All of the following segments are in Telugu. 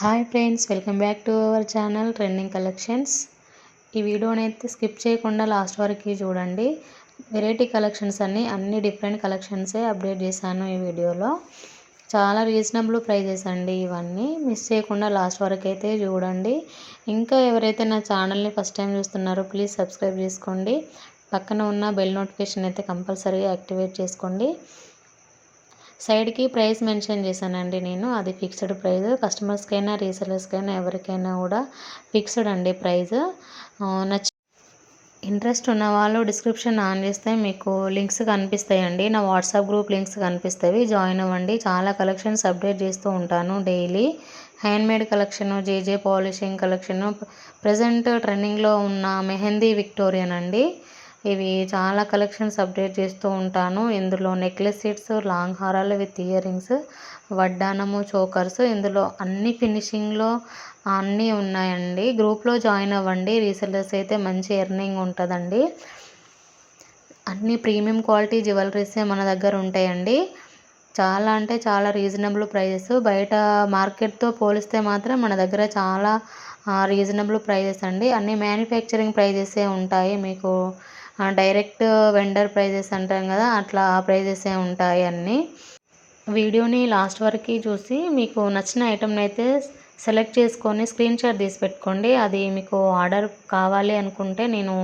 Hi friends, welcome back to our channel trending collections. ఈ వీడియోనైతే స్కిప్ చేయకుండా లాస్ట్ వరకు చూడండి. వెరైటీ కలెక్షన్స్ అన్ని డిఫరెంట్ కలెక్షన్సే అప్డేట్ చేశాను ఈ వీడియోలో. చాలా రీజనబుల్ ప్రైజెస్ అండి ఇవన్నీ. మిస్ చేయకుండా లాస్ట్ వరకు అయితే చూడండి. ఇంకా ఎవరైతే నా ఛానల్ని ఫస్ట్ టైం చూస్తున్నారో ప్లీజ్ సబ్స్క్రైబ్ చేసుకోండి. పక్కన ఉన్న బెల్ నోటిఫికేషన్ అయితే కంపల్సరీగా యాక్టివేట్ చేసుకోండి. సైడ్కి ప్రైస్ మెన్షన్ చేశానండి నేను, అది ఫిక్స్డ్ ప్రైస్. కస్టమర్స్కైనా రీసెలర్స్కైనా ఎవరికైనా కూడా ఫిక్స్డ్ అండి ప్రైస్. నచ్చి ఇంట్రెస్ట్ ఉన్న వాళ్ళు డిస్క్రిప్షన్ ఆన్ చేస్తే మీకు లింక్స్ కనిపిస్తాయండి. నా వాట్సాప్ గ్రూప్ లింక్స్ కనిపిస్తాయి, జాయిన్ అవ్వండి. చాలా కలెక్షన్స్ అప్డేట్ చేస్తూ ఉంటాను డైలీ. హ్యాండ్మేడ్ కలెక్షను, జేజే పాలిషింగ్ కలెక్షను, ప్రజెంట్ ట్రెండింగ్లో ఉన్న మెహందీ విక్టోరియన్ అండి. ఇవి చాలా కలెక్షన్స్ అప్డేట్ చేస్తూ ఉంటాను. ఇందులో నెక్లెస్ సెట్స్, లాంగ్ హారాలు విత్ ఇయర్ రింగ్స్, వడ్డానము, చోకర్స్, ఇందులో అన్ని ఫినిషింగ్లో అన్నీ ఉన్నాయండి. గ్రూప్లో జాయిన్ అవ్వండి. రీసెల్లర్స్ అయితే మంచి ఎర్నింగ్ ఉంటుందండి. అన్ని ప్రీమియం క్వాలిటీ జ్యువెలరీసే మన దగ్గర ఉంటాయండి. చాలా అంటే చాలా రీజనబుల్ ప్రైజెస్. బయట మార్కెట్తో పోలిస్తే మాత్రం మన దగ్గర చాలా రీజనబుల్ ప్రైజెస్ అండి. అన్ని మ్యానుఫ్యాక్చరింగ్ ప్రైజెసే ఉంటాయి. మీకు డైరెక్ట్ వెండర్ ప్రైజెస్ అంటాం కదా, అట్లా ఆ ప్రైజెసే ఉంటాయి అన్నీ. వీడియోని లాస్ట్ వరకు చూసి మీకు నచ్చిన ఐటమ్ని అయితే సెలెక్ట్ చేసుకొని స్క్రీన్ షాట్ తీసి పెట్టుకోండి. అది మీకు ఆర్డర్ కావాలి అనుకుంటే నేను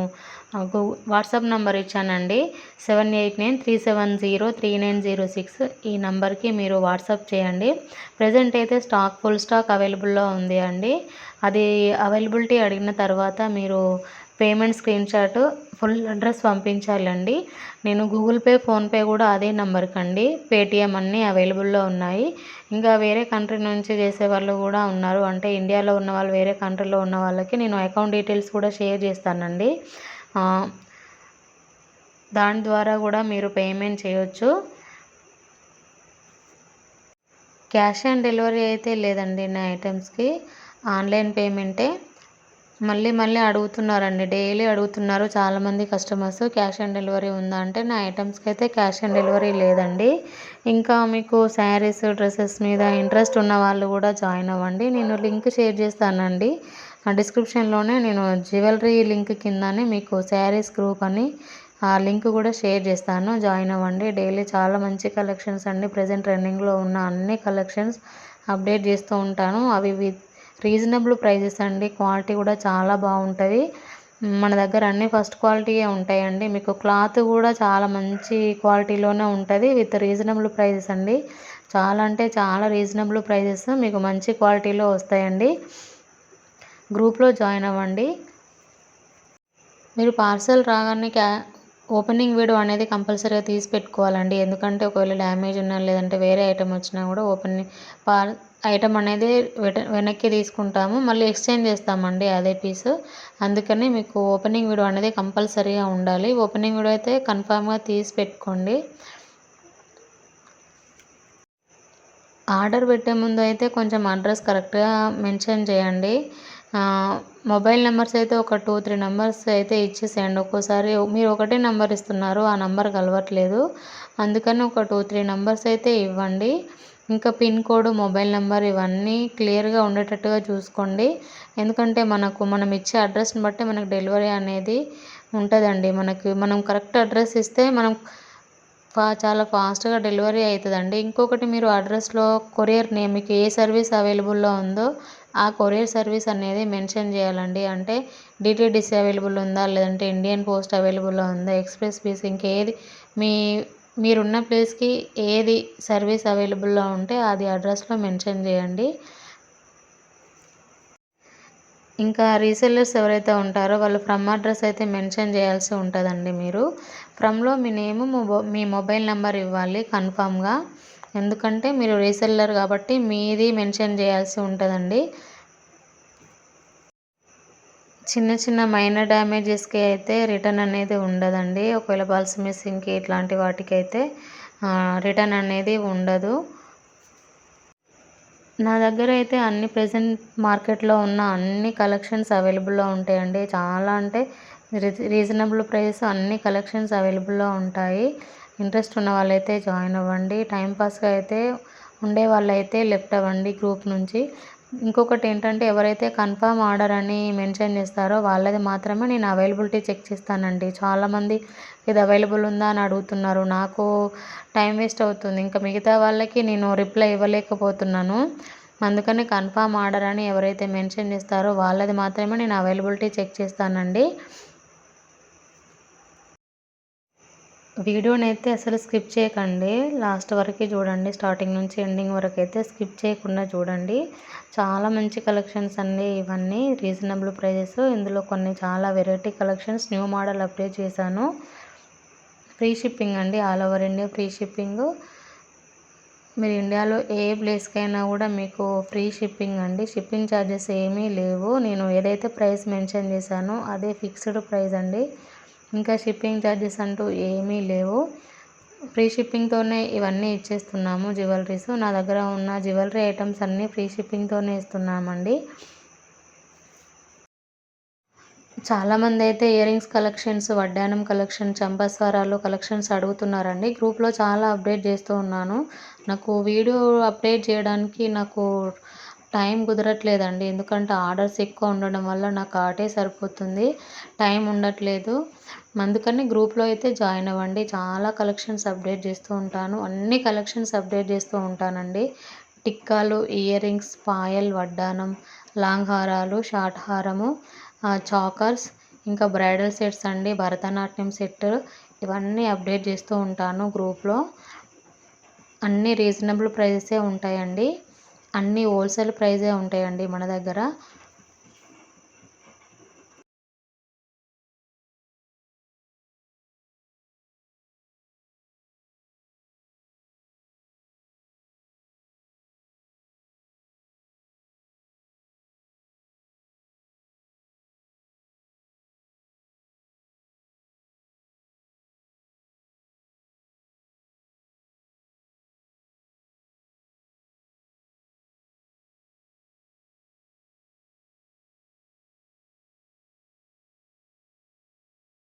వాట్సాప్ నెంబర్ ఇచ్చానండి, 7893703906. ఈ నెంబర్కి మీరు వాట్సాప్ చేయండి. ప్రజెంట్ అయితే ఫుల్ స్టాక్ అవైలబుల్లో ఉంది అండి. అది అవైలబిలిటీ అడిగిన తర్వాత మీరు payment screenshot, full address పంపించాలండి. నేను గూగుల్ పే, ఫోన్పే కూడా అదే నెంబర్కి అండి. పేటిఎం అన్నీ అవైలబుల్లో ఉన్నాయి. ఇంకా వేరే కంట్రీ నుంచి చేసే వాళ్ళు కూడా ఉన్నారు. అంటే ఇండియాలో ఉన్న వాళ్ళు వేరే కంట్రీలో ఉన్న వాళ్ళకి నేను అకౌంట్ డీటెయిల్స్ కూడా షేర్ చేస్తానండి. దాని ద్వారా కూడా మీరు పేమెంట్ చేయొచ్చు. క్యాష్ ఆన్ డెలివరీ అయితే లేదండి నా ఐటమ్స్కి, ఆన్లైన్ పేమెంటే. మళ్ళీ అడుగుతున్నారండి, డైలీ అడుగుతున్నారు చాలామంది కస్టమర్స్, క్యాష్ ఆన్ డెలివరీ ఉందా అంటే. నా ఐటమ్స్కి అయితే క్యాష్ ఆన్ డెలివరీ లేదండి. ఇంకా మీకు శారీస్, డ్రెస్సెస్ మీద ఇంట్రెస్ట్ ఉన్న వాళ్ళు కూడా జాయిన్ అవ్వండి. నేను లింక్ షేర్ చేస్తానండి డిస్క్రిప్షన్లోనే. నేను జ్యువెలరీ లింక్ కిందనే మీకు శారీస్ గ్రూప్ అని ఆ లింక్ కూడా షేర్ చేస్తాను, జాయిన్ అవ్వండి. డైలీ చాలా మంచి కలెక్షన్స్ అండి. ప్రజెంట్ ట్రెండింగ్లో ఉన్న అన్ని కలెక్షన్స్ అప్డేట్ చేస్తూ ఉంటాను. అవి రీజనబుల్ ప్రైజెస్ అండి. క్వాలిటీ కూడా చాలా బాగుంటుంది. మన దగ్గర అన్ని ఫస్ట్ క్వాలిటీయే ఉంటాయండి. మీకు క్లాత్ కూడా చాలా మంచి క్వాలిటీలోనే ఉంటుంది, విత్ రీజనబుల్ ప్రైజెస్ అండి. చాలా అంటే చాలా రీజనబుల్ ప్రైజెస్ మీకు మంచి క్వాలిటీలో వస్తాయండి. గ్రూప్లో జాయిన్ అవ్వండి. మీరు పార్సల్ రాగానే ఓపెనింగ్ వీడియో అనేది కంపల్సరీగా తీసి పెట్టుకోవాలండి. ఎందుకంటే ఒకవేళ డ్యామేజ్ ఉన్నా లేదంటే వేరే ఐటమ్ వచ్చినా కూడా ఐటమ్ అనేది వెనక్కి తీసుకుంటాము, మళ్ళీ ఎక్స్చేంజ్ చేస్తామండి అదే పీసు. అందుకని మీకు ఓపెనింగ్ వీడియో అనేది కంపల్సరీగా ఉండాలి. ఓపెనింగ్ వీడియో అయితే కన్ఫామ్గా తీసి పెట్టుకోండి. ఆర్డర్ పెట్టే ముందు అయితే కొంచెం అడ్రస్ కరెక్ట్గా మెన్షన్ చేయండి. మొబైల్ నెంబర్స్ అయితే ఒక 2-3 నెంబర్స్ అయితే ఇచ్చేసేయండి. ఒక్కోసారి మీరు ఒకటే నెంబర్ ఇస్తున్నారు, ఆ నెంబర్ కలవట్లేదు. అందుకని ఒక 2-3 నెంబర్స్ అయితే ఇవ్వండి. ఇంకా పిన్ కోడ్, మొబైల్ నెంబర్ ఇవన్నీ క్లియర్గా ఉండేటట్టుగా చూసుకోండి. ఎందుకంటే మనం ఇచ్చే అడ్రస్ని బట్టి మనకు డెలివరీ అనేది ఉంటుందండి. మనం కరెక్ట్ అడ్రస్ ఇస్తే చాలా ఫాస్ట్గా డెలివరీ అవుతుందండి. ఇంకొకటి, మీరు అడ్రస్లో కొరియర్ నేమ్, మీకు ఏ సర్వీస్ అవైలబుల్లో ఉందో ఆ కొరియర్ సర్వీస్ అనేది మెన్షన్ చేయాలండి. అంటే డిటీడీసీ అవైలబుల్ ఉందా, లేదంటే ఇండియన్ పోస్ట్ అవైలబుల్లో ఉందా, ఎక్స్ప్రెస్ పీస్, ఇంకేది మీరున్న ప్లేస్కి ఏది సర్వీస్ అవైలబుల్లో ఉంటే అది అడ్రస్లో మెన్షన్ చేయండి. ఇంకా రీసెల్లర్స్ ఎవరైతే ఉంటారో వాళ్ళు ఫ్రమ్ అడ్రస్ అయితే మెన్షన్ చేయాల్సి ఉంటుందండి. మీరు ఫ్రమ్లో మీ నేము, మీ మొబైల్ నెంబర్ ఇవ్వాలి కన్ఫామ్గా. ఎందుకంటే మీరు రీసెల్లర్ కాబట్టి మీది మెన్షన్ చేయాల్సి ఉంటుందండి. చిన్న మైనర్ డ్యామేజెస్కి అయితే రిటర్న్ అనేది ఉండదండి. ఒకవేళ పల్స్ మిస్సింగ్కి ఇట్లాంటి వాటికి అయితే రిటర్న్ అనేది ఉండదు. నా దగ్గర అయితే అన్ని ప్రెజెంట్ మార్కెట్లో ఉన్న అన్ని కలెక్షన్స్ అవైలబుల్లో ఉంటాయండి. చాలా అంటే రీజనబుల్ ప్రైస్, అన్ని కలెక్షన్స్ అవైలబుల్లో ఉంటాయి. ఇంట్రెస్ట్ ఉన్న వాళ్ళైతే జాయిన్ అవ్వండి. టైంపాస్గా అయితే ఉండే వాళ్ళైతే లెఫ్ట్ అవ్వండి గ్రూప్ నుంచి. ఇంకొకటి ఏంటంటే ఎవరైతే కన్ఫర్మ్ ఆర్డర్ అని మెన్షన్ చేస్తారో వాళ్ళది మాత్రమే నేను అవైలబిలిటీ చెక్ చేస్తానండి. చాలామంది ఇది అవైలబుల్ ఉందా అని అడుగుతున్నారు. నాకు టైం వేస్ట్ అవుతుంది. ఇంకా మిగతా వాళ్ళకి నేను రిప్లై ఇవ్వలేకపోతున్నాను. అందుకని కన్ఫర్మ్ ఆర్డర్ అని ఎవరైతే మెన్షన్ చేస్తారో వాళ్ళది మాత్రమే నేను అవైలబిలిటీ చెక్ చేస్తానండి. వీడియోనైతే అసలు స్కిప్ చేయకండి, లాస్ట్ వరకు చూడండి. స్టార్టింగ్ నుంచి ఎండింగ్ వరకు అయితే స్కిప్ చేయకుండా చూడండి. చాలా మంచి కలెక్షన్స్ అండి ఇవన్నీ, రీజనబుల్ ప్రైజెస్. ఇందులో కొన్ని చాలా variety collections new model update చేశాను. ఫ్రీ షిప్పింగ్ అండి, all over India free shipping. మీరు ఇండియాలో ఏ ప్లేస్కైనా కూడా మీకు ఫ్రీ షిప్పింగ్ అండి. షిప్పింగ్ ఛార్జెస్ ఏమీ లేవు. నేను ఏదైతే ప్రైస్ మెన్షన్ చేశానో అదే ఫిక్స్డ్ ప్రైస్ అండి. ఇంకా షిప్పింగ్ ఛార్జెస్ అంటూ ఏమీ లేవు. ఫ్రీ షిప్పింగ్తోనే ఇవన్నీ ఇచ్చేస్తున్నాము జ్యువెలరీస్. నా దగ్గర ఉన్న జ్యువెలరీ ఐటమ్స్ అన్నీ ఫ్రీ షిప్పింగ్తోనే ఇస్తున్నామండి. చాలామంది అయితే ఇయర్ రింగ్స్ కలెక్షన్స్, వడ్డానం కలెక్షన్, చంపస్వరాలు కలెక్షన్స్ అడుగుతున్నారండి. గ్రూప్లో చాలా అప్డేట్ చేస్తూ ఉన్నాను. నాకు వీడియో అప్డేట్ చేయడానికి నాకు టైం కుదరట్లేదండి. ఎందుకంటే ఆర్డర్స్ ఎక్కువ ఉండడం వల్ల నాకు ఆటే సరిపోతుంది, టైం ఉండట్లేదు. అందుకని గ్రూప్లో అయితే జాయిన్ అవ్వండి. చాలా కలెక్షన్స్ అప్డేట్ చేస్తూ ఉంటాను. అన్ని కలెక్షన్స్ అప్డేట్ చేస్తూ ఉంటానండి. టిక్కాలు, ఇయర్ రింగ్స్, పాయల్, వడ్డానం, లాంగ్ హారాలు, షార్ట్ హారము, చాకర్స్, ఇంకా బ్రైడల్ సెట్స్ అండి, భరతనాట్యం సెట్, ఇవన్నీ అప్డేట్ చేస్తూ ఉంటాను గ్రూప్లో. అన్నీ రీజనబుల్ ప్రైజెసే ఉంటాయండి. అన్నీ హోల్సేల్ ప్రైజే ఉంటాయండి మన దగ్గర.